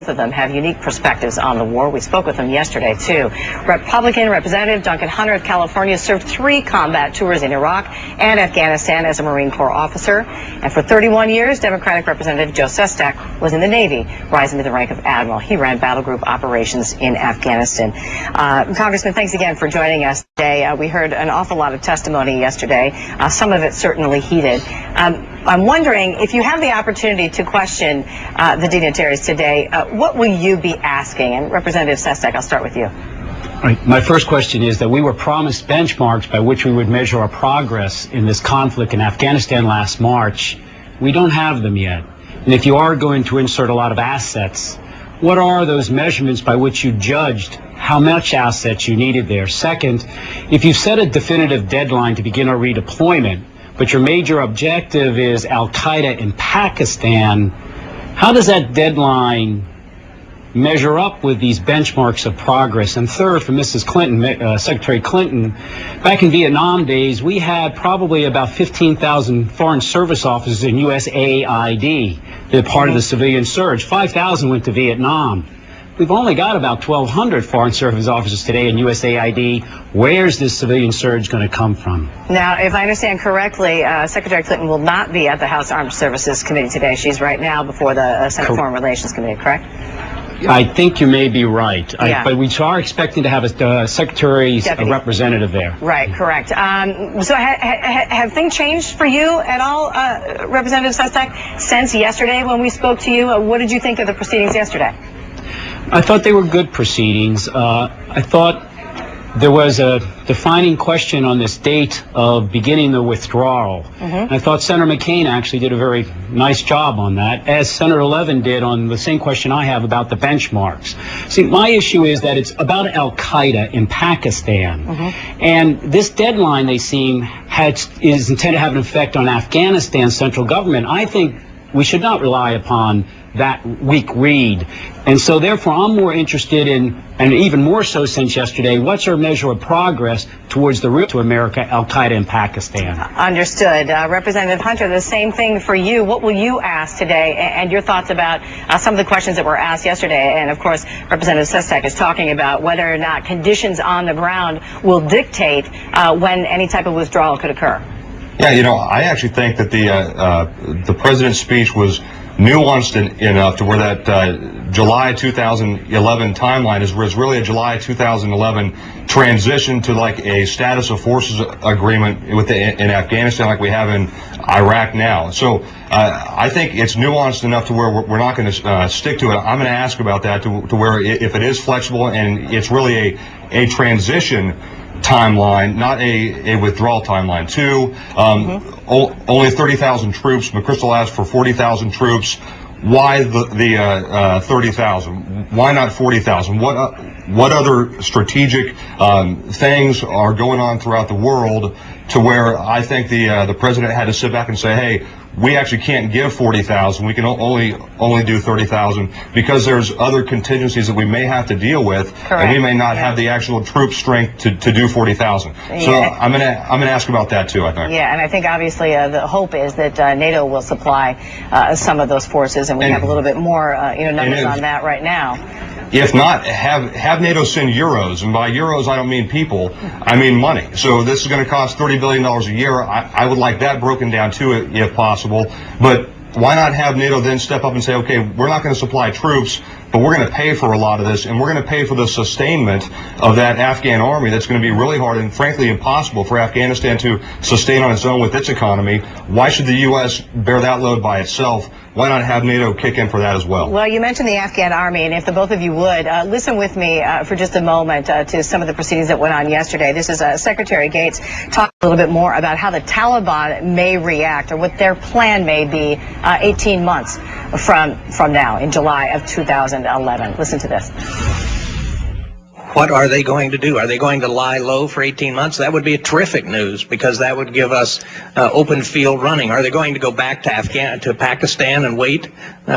Both of them have unique perspectives on the war. We spoke with them yesterday, too. Republican Representative Duncan Hunter of California served 3 combat tours in Iraq and Afghanistan as a Marine Corps officer. And for 31 years, Democratic Representative Joe Sestak was in the Navy, rising to the rank of admiral. He ran battle group operations in Afghanistan. Congressman, thanks again for joining us today. We heard an awful lot of testimony yesterday, some of it certainly heated. I'm wondering if you have the opportunity to question the dignitaries today, what will you be asking? And Representative Sestak, I'll start with you. Right. My first question is that we were promised benchmarks by which we would measure our progress in this conflict in Afghanistan last March. We don't have them yet. And if you are going to insert a lot of assets, what are those measurements by which you judged how much assets you needed there? Second, if you set a definitive deadline to begin our redeployment, but your major objective is Al-Qaeda in Pakistan, how does that deadline measure up with these benchmarks of progress? And third, for Mrs. Clinton, Secretary Clinton, back in Vietnam days, we had probably about 15,000 foreign service officers in USAID. They're part of the civilian surge. 5,000 went to Vietnam. We've only got about 1,200 foreign service officers today in USAID. Where's this civilian surge going to come from? Now, if I understand correctly, Secretary Clinton will not be at the House Armed Services Committee today. She's right now before the Senate Foreign Relations Committee, correct? I think you may be right, Yeah. but we are expecting to have a secretary's representative there. Right, correct. So have things changed for you at all, Representative Sestak, since yesterday when we spoke to you? What did you think of the proceedings yesterday? I thought they were good proceedings. I thought there was a defining question on this date of beginning the withdrawal. I thought Senator McCain actually did a very nice job on that, as Senator Levin did on the same question I have about the benchmarks. See, my issue is that it's about Al-Qaeda in Pakistan. And this deadline, they seem, is intended to have an effect on Afghanistan's central government. I think we should not rely upon that weak read. And so therefore I'm more interested in, and even more so since yesterday, what's our measure of progress towards the route to America, Al-Qaeda in Pakistan? Understood. Representative Hunter, the same thing for you. What will you ask today, and your thoughts about some of the questions that were asked yesterday? And of course, Representative Sestak is talking about whether or not conditions on the ground will dictate when any type of withdrawal could occur. Yeah, you know, I actually think that the president's speech was nuanced enough to where that July 2011 timeline is really a July 2011 transition to like a status of forces agreement in Afghanistan like we have in Iraq now. So I think it's nuanced enough to where we're not going to stick to it. I'm going to ask about that to where if it is flexible and it's really a transition timeline, not a withdrawal timeline. 2, only 30,000 troops. McChrystal asked for 40,000 troops. Why the 30,000? Why not 40,000? What other strategic things are going on throughout the world to where I think the president had to sit back and say, hey, we actually can't give 40,000. We can only do 30,000 because there's other contingencies that we may have to deal with, and we may not have the actual troop strength to do 40,000. So I'm gonna ask about that too, I think. Yeah, and I think obviously the hope is that NATO will supply some of those forces, and we have a little bit more numbers on that right now. If not, have NATO send euros, and by euros I don't mean people, I mean money. So this is going to cost $30 billion a year. I would like that broken down too, if possible. But why not have NATO then step up and say, okay, we're not going to supply troops, but we're going to pay for a lot of this, and we're going to pay for the sustainment of that Afghan army that's going to be really hard and frankly impossible for Afghanistan to sustain on its own with its economy. Why should the U.S. bear that load by itself? Why not have NATO kick in for that as well? Well, you mentioned the Afghan army, and if the both of you would, listen with me for just a moment to some of the proceedings that went on yesterday. This is Secretary Gates talking a little bit more about how the Taliban may react or what their plan may be 18 months from now in July of 2011. Listen to this. What are they going to do? Are they going to lie low for 18 months? That would be a terrific news because that would give us open field running. Are they going to go back to Pakistan and wait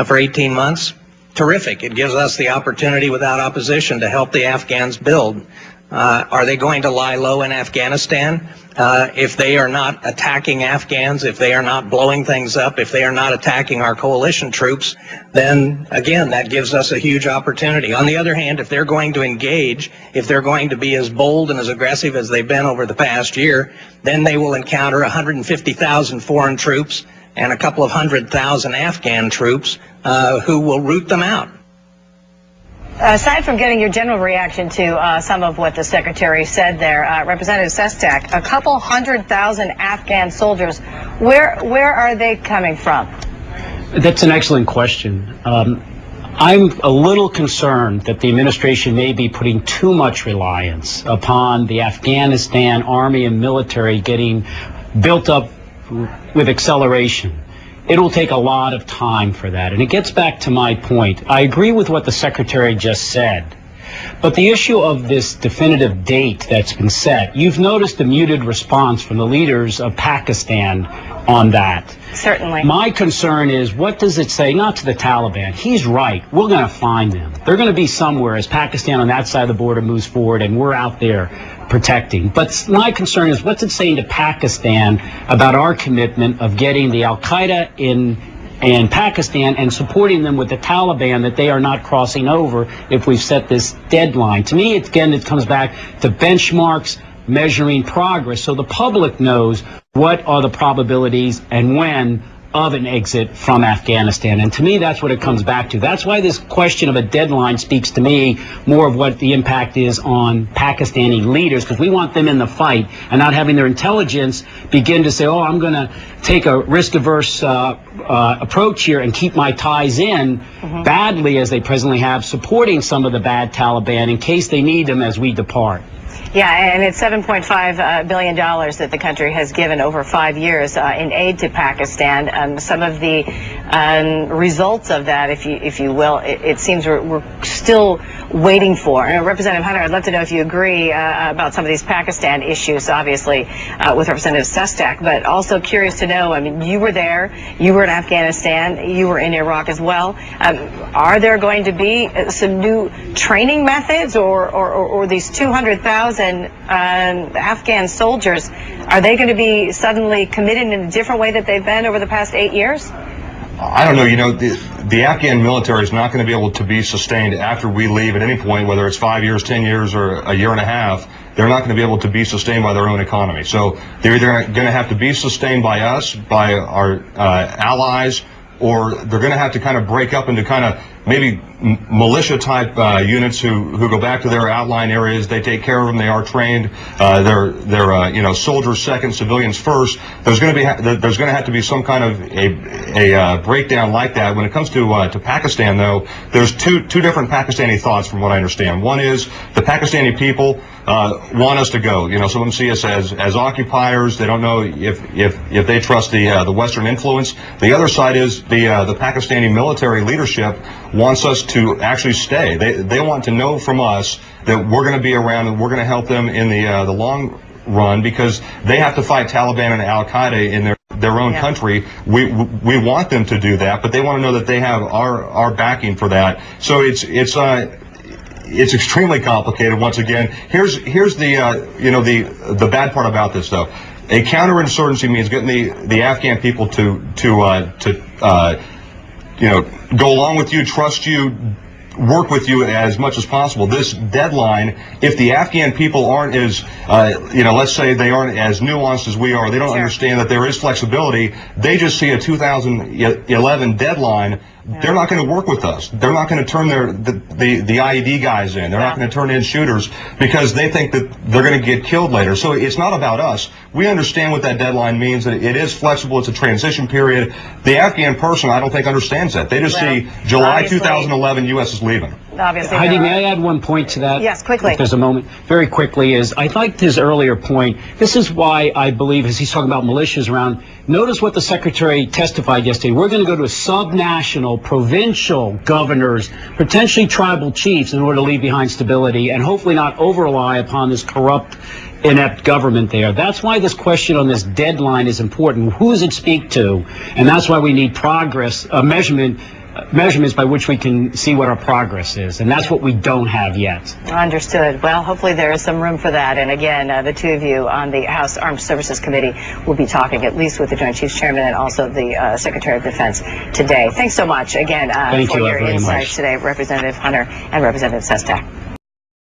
for 18 months? terrific. It gives us the opportunity without opposition to help the Afghans build. Are they going to lie low in Afghanistan? If they are not attacking Afghans, if they are not blowing things up, if they are not attacking our coalition troops, then again, that gives us a huge opportunity. On the other hand, if they're going to engage, if they're going to be as bold and as aggressive as they've been over the past year, then they will encounter 150,000 foreign troops and a couple of 100,000 Afghan troops who will root them out. Aside from getting your general reaction to some of what the secretary said there, Representative Sestak, a couple 100,000 Afghan soldiers, where are they coming from? That's an excellent question. I'm a little concerned that the administration may be putting too much reliance upon the Afghanistan army and military getting built up with acceleration. It'll take a lot of time for that. And it gets back to my point. I agree with what the secretary just said. But the issue of this definitive date that's been set, you've noticed a muted response from the leaders of Pakistan on that. Certainly. My concern is, what does it say? Not to the Taliban. He's right. We're going to find them. They're going to be somewhere as Pakistan on that side of the border moves forward, and we're out there protecting. But my concern is, what's it saying to Pakistan about our commitment of getting the Al-Qaeda in Pakistan and supporting them with the Taliban, that they are not crossing over if we've set this deadline? To me, it comes back to benchmarks, measuring progress, so the public knows what are the probabilities and when of an exit from Afghanistan. And to me, that's what it comes back to. That's why this question of a deadline speaks to me more of what the impact is on Pakistani leaders, because we want them in the fight and not having their intelligence begin to say, oh, I'm going to take a risk-averse approach here and keep my ties in badly, as they presently have, supporting some of the bad Taliban in case they need them as we depart. Yeah, and it's $7.5 billion that the country has given over 5 years in aid to Pakistan. Some of the results of that, if you will, it seems we're still waiting for. Representative Hunter, I'd love to know if you agree about some of these Pakistan issues, obviously, with Representative Sestak, but also curious to know, I mean, you were there, you were in Afghanistan, you were in Iraq as well. Are there going to be some new training methods, or these 200,000 Afghan soldiers, are they going to be suddenly committed in a different way that they've been over the past 8 years? I don't know. You know, the Afghan military is not going to be able to be sustained after we leave at any point, whether it's 5 years, 10 years, or a year and a half. They're not going to be able to be sustained by their own economy. So they're either going to have to be sustained by us, by our allies, or they're going to have to kind of break up into kind of maybe militia type units who go back to their outlying areas. They take care of them. They are trained. They're soldiers second, civilians first. There's going to have to be some kind of a breakdown like that. When it comes to Pakistan, though, there's two different Pakistani thoughts from what I understand. One is the Pakistani people want us to go. You know, some of them see us as occupiers. They don't know if they trust the Western influence. The other side is the Pakistani military leadership wants us to actually stay. They want to know from us that we're going to be around and we're going to help them in the long run, because they have to fight Taliban and Al-Qaeda in their own country. We want them to do that, but they want to know that they have our backing for that. So it's extremely complicated. Once again, here's the bad part about this, though. A counterinsurgency means getting the Afghan people to go along with you, trust you, work with you as much as possible. This deadline, if the Afghan people aren't as, let's say they aren't as nuanced as we are, they don't understand that there is flexibility, they just see a 2011 deadline, they're not going to work with us. They're not going to turn the IED guys in. They're not going to turn in shooters because they think that they're going to get killed later. So it's not about us. We understand what that deadline means. That it is flexible. It's a transition period. The Afghan person, I don't think, understands that. They just see July 2011, U.S. is leaving. Obviously, Heidi, may I add one point to that? Yes, quickly. If there's a moment. Very quickly, I liked his earlier point. This is why I believe, as he's talking about militias around, notice what the Secretary testified yesterday. We're going to go to subnational, provincial governors, potentially tribal chiefs, in order to leave behind stability and hopefully not over-rely upon this corrupt, inept government there. That's why this question on this deadline is important. Who does it speak to? And that's why we need progress, measurement, measurements by which we can see what our progress is, and that's what we don't have yet. Understood. Well, hopefully there is some room for that. And again, the two of you on the House Armed Services Committee will be talking at least with the Joint Chiefs Chairman and also the Secretary of Defense today. Thanks so much again for your insights today, Representative Hunter and Representative Sestak.